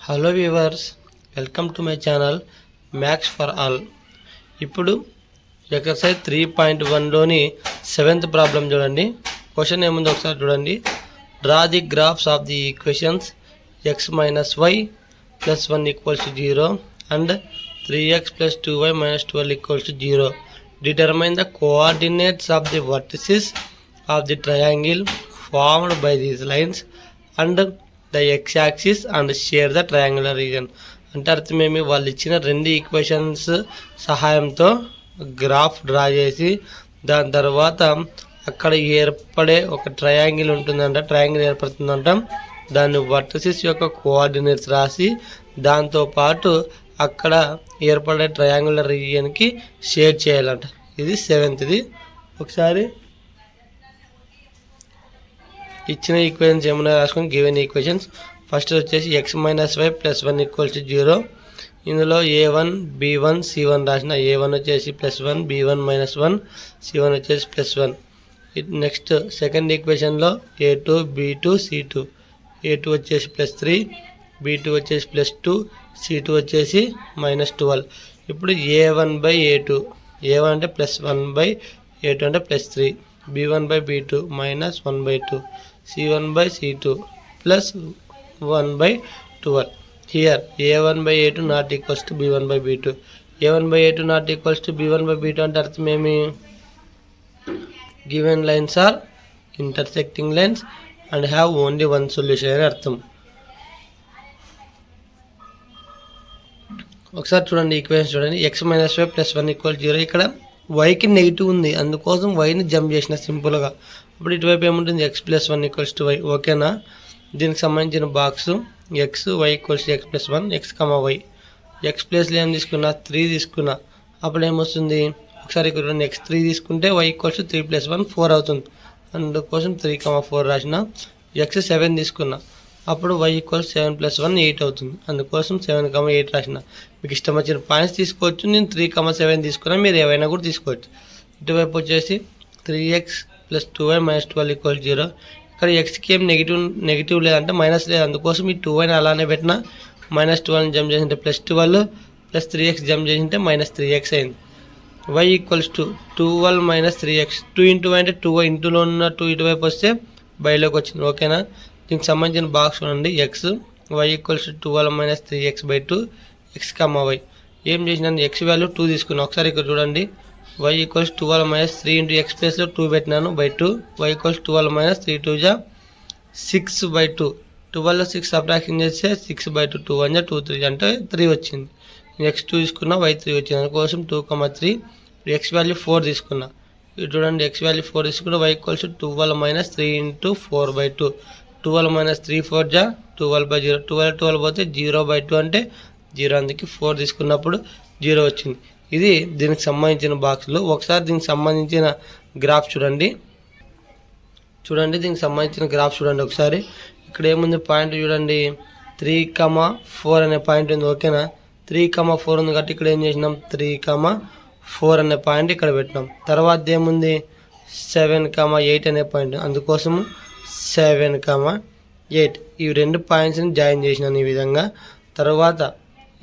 Hello viewers, welcome to my channel maths for all. ఇప్పుడు exercise 3.1లోని 7th problem చూడండి. Question ఏముంది ఒకసారి చూడండి. Draw the graphs of the equations x minus y plus 1 equals to 0 and 3x plus 2y minus 12 equals to 0. Determine the coordinates of the vertices of the triangle formed by these lines and the x axis and share the triangular region. అంటే అర్థమేమి, వాళ్ళు ఇచ్చిన రెండు equations సహాయంతో graph draw చేసి దాని తర్వాత అక్కడ ఏర్పడే ఒక ట్రయాంగిల్ ఉంటుందంట, ట్రయాంగిల్ ఏర్పడుతుందంట. దాని వర్టిసెస్ యొక్క కోఆర్డినేట్స్ రాసి దాంతోపాటు అక్కడ ఏర్పడే ట్రయాంగులర్ రీజియన్కి షేర్ చేయాలంట. ఇది 7th. ఒకసారి ఇచ్చిన ఈక్వేషన్స్ ఏమన్నా రాసుకొని గివెన్ ఈక్వేషన్స్ ఫస్ట్ వచ్చేసి x minus y plus 1 equals to 0. ఇందులో a1 b1 c1 రాసిన. a1 వచ్చేసి ప్లస్ 1, b1 మైనస్ 1, c1 వచ్చేసి plus 1. Next second ఈక్వేషన్లో a2 b2 c2. a2 వచ్చేసి ప్లస్ 3, b2 వచ్చేసి ప్లస్ 2, c2 వచ్చేసి మైనస్ 12. ఇప్పుడు a1 బై a2, a1 అంటే ప్లస్ 1 బై a2 అంటే plus 3, b1 by b2 minus 1 by 2, c1 by c2 plus 1 by 12. Here a1 by a2 not equals to b1 by b2. a1 by a2 not equals to b1 by b2 అంటే అర్థం ఏమి, given lines are intersecting lines and have only one solution అని అర్థం. ఒకసారి చూడండి equation చూడండి. x minus y plus 1 equal 0. ఇక్కడ వైకి negative ఉంది, అందుకోసం వైని జంప్ చేసిన సింపుల్గా. ఇప్పుడు ఇటువైపు ఏముంటుంది, x plus 1 equals to y. ఓకేనా, దీనికి సంబంధించిన box x y equals to x plus 1 x comma y. X ప్లేస్లో ఏం తీసుకున్నా, 3 తీసుకున్నా. అప్పుడు ఏమొస్తుంది, ఒకసారి ఇక్కడ ఎక్స్ 3 తీసుకుంటే వై ఈక్వల్స్ టు 3 ప్లస్ 1 4 అవుతుంది. అందుకోసం 3,4 రాసిన. ఎక్స్ 7 తీసుకున్నా, అప్పుడు వై ఈక్వల్స్ 7 ప్లస్ 1 8 అవుతుంది. అందుకోసం 7,8 రాసిన. మీకు ఇష్టం వచ్చిన పాయింట్స్ తీసుకోవచ్చు. నేను 3,7 తీసుకున్నా, మీరు ఏవైనా కూడా తీసుకోవచ్చు. ఇటువైపు వచ్చేసి 3x plus 2y minus 12 equal 0. ఇక్కడ ఎక్స్కి ఏం నెగిటివ్ లేదంటే మైనస్ లేదు, అందుకోసం ఈ 2yని అలానే పెట్టినా. మైనస్ 12 జంప్ చేసింటే ప్లస్ 12 ప్లస్ 3x జంప్ చేసింటే మైనస్ 3x అయింది. y equals to 12 minus 3x. 2 into y అంటే 2y, ఇంటూలో ఉన్న 2 ఇటువైపు వస్తే బయలోకి వచ్చింది. ఓకేనా, దీనికి సంబంధించిన బాక్స్ చూడండి. X y equals to 12 minus 3x by 2 x comma y. ఏం చేసినాను, ఎక్స్ వాల్యూ 2 తీసుకున్నాను. ఒకసారి ఇక్కడ చూడండి. y equals 12 minus 3 into X ప్లేస్లో 2 పెట్టినాను బై 2. y ఈక్వల్స్ 12 మైనస్ 3 2 జా 6 బై 2. 12 6 సబ్ట్రాక్షన్ చేస్తే 6 బై 2, 2 1 జా 2 3 అంటే 3 వచ్చింది. x 2 తీసుకున్నా, y 3 వచ్చింది. అందుకోసం 2,3. ఎక్స్ వాల్యూ 4 తీసుకున్నా. ఇది చూడండి, ఎక్స్ వాల్యూ 4 తీసుకున్నా. y equals 12 minus 3 into 4 by 2. 12 minus 3 4 జా 12 బై 0. 12 పోతే 0 బై 2 అంటే 0. అందుకే 4 తీసుకున్నప్పుడు 0 వచ్చింది. ఇది దీనికి సంబంధించిన బాక్స్లో. ఒకసారి దీనికి సంబంధించిన గ్రాఫ్ చూడండి. దీనికి సంబంధించిన గ్రాఫ్ చూడండి ఒకసారి. ఇక్కడ ఏముంది పాయింట్ చూడండి, 3,4 అనే పాయింట్ ఉంది. ఓకేనా, 3,4 ఉంది కాబట్టి ఇక్కడ ఏం చేసినాం, 3,4 అనే పాయింట్ ఇక్కడ పెట్టినాం. తర్వాత ఏముంది, 7,8 అనే పాయింట్, అందుకోసము 7,8. ఈ రెండు పాయింట్స్ని జాయిన్ చేసినాను ఈ విధంగా. తర్వాత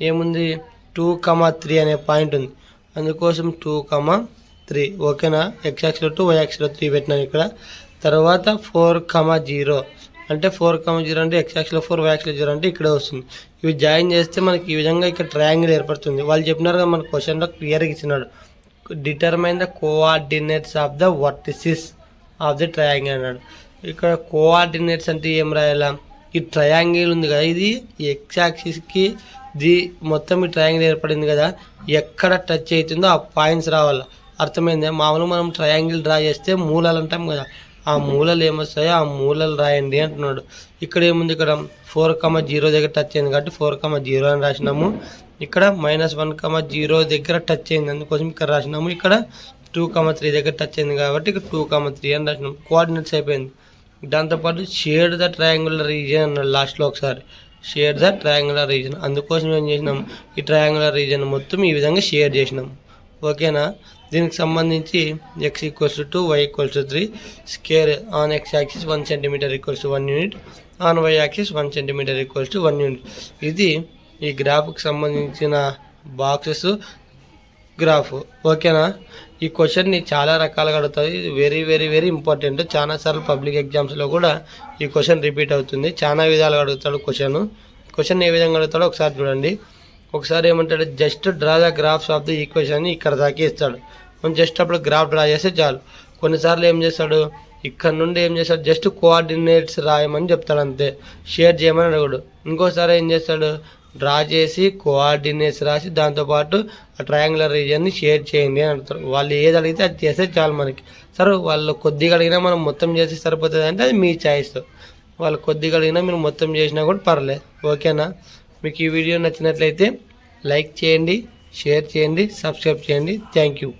ఏముంది, 2,3 అనే పాయింట్ ఉంది, అందుకోసం 2,3. ఓకేనా, ఎక్స్ యాక్సిస్లో 2 వై యాక్సిస్లో 3 పెట్టినాను ఇక్కడ. తర్వాత 4,0 అంటే 4,0 అంటే ఎక్స్ యాక్సిస్లో 4 వై యాక్సిస్లో 0 అంటే ఇక్కడే వస్తుంది. ఇవి జాయిన్ చేస్తే మనకి ఈ విధంగా ఇక్కడ ట్రయాంగిల్ ఏర్పడుతుంది. వాళ్ళు చెప్పినారు కదా, మన క్వశ్చన్లో క్లియర్గా ఇచ్చినాడు, determine the coordinates of the vertices of the triangle అన్నాడు. ఇక్కడ కోఆర్డినేట్స్ అంటే ఏం రాయాలా, ఈ ట్రయాంగిల్ ఉంది కదా, ఇది ఎక్స్ యాక్సిస్కి మొత్తం ఈ ట్రయాంగిల్ ఏర్పడింది కదా, ఎక్కడ టచ్ అవుతుందో ఆ పాయింట్స్ రావాలి. అర్థమైందా, మామూలుగా మనం ట్రయాంగిల్ డ్రా చేస్తే మూలలు అంటాం కదా, ఆ మూలలు ఏమొస్తాయో ఆ మూలలు రాయండి అంటున్నాడు. ఇక్కడ ఏముంది, ఇక్కడ 4,0 దగ్గర టచ్ అయింది కాబట్టి 4,0 అని రాసినాము. ఇక్కడ -1,0 దగ్గర టచ్ అయింది, అందుకోసం ఇక్కడ రాసినాము. ఇక్కడ 2,3 దగ్గర టచ్ అయింది కాబట్టి ఇక్కడ 2,3 అని రాసినాము. కోఆర్డినేట్స్ అయిపోయింది. దాంతోపాటు షేడ్ ద ట్రయాంగులర్ రీజియన్ అన్నాడు లాస్ట్లో. ఒకసారి షేడ్ ద ట్రయాంగులర్ రీజియన్, అందుకోసం ఏం చేసినాం, ఈ ట్రయాంగులర్ రీజియన్ మొత్తం ఈ విధంగా షేర్ చేసినాం. ఓకేనా. దీనికి సంబంధించి x = 2 y = 3 square on x axis 1 centimetre = 1 unit on y axis 1 centimetre = 1 unit. ఇది ఈ గ్రాఫ్కి సంబంధించిన బాక్సెస్ గ్రాఫ్. ఓకేనా. ఈ క్వశ్చన్ని చాలా రకాలుగా అడుగుతుంది. Very very very important. చాలాసార్లు పబ్లిక్ ఎగ్జామ్స్లో కూడా ఈ క్వశ్చన్ రిపీట్ అవుతుంది. చాలా విధాలుగా అడుగుతాడు క్వశ్చన్ ఏ విధంగా అడుగుతాడో ఒకసారి చూడండి. ఒకసారి ఏమంటాడు, just draw the graphs of the equation ఇక్కడ దాకా ఇస్తాడు. మనం జస్ట్ అప్పుడు గ్రాఫ్ డ్రా చేస్తే చాలు. కొన్నిసార్లు ఏం చేస్తాడు, ఇక్కడ నుండి ఏం చేస్తాడు, జస్ట్ కోఆర్డినేట్స్ రాయమని చెప్తాడు అంతే, షేర్ చేయమని అడగడు. ఇంకోసారి ఏం చేస్తాడు, డ్రా చేసి కోఆర్డినేట్స్ రాసి దాంతోపాటు ఆ ట్రయాంగులర్ రీజియన్ని షేర్ చేయండి అని అడుగుతారు. వాళ్ళు ఏది అడిగితే అది చేస్తే చాలు మనకి. సరే వాళ్ళు కొద్దిగా అడిగినా మనం మొత్తం చేసి సరిపోతుంది అంటే అది మీ చాయిస్. వాళ్ళు కొద్దిగా అడిగినా మీరు మొత్తం చేసినా కూడా పర్లేదు. ఓకేనా. మీకు ఈ వీడియో నచ్చినట్లయితే లైక్ చేయండి, షేర్ చేయండి, సబ్స్క్రైబ్ చేయండి. Thank you.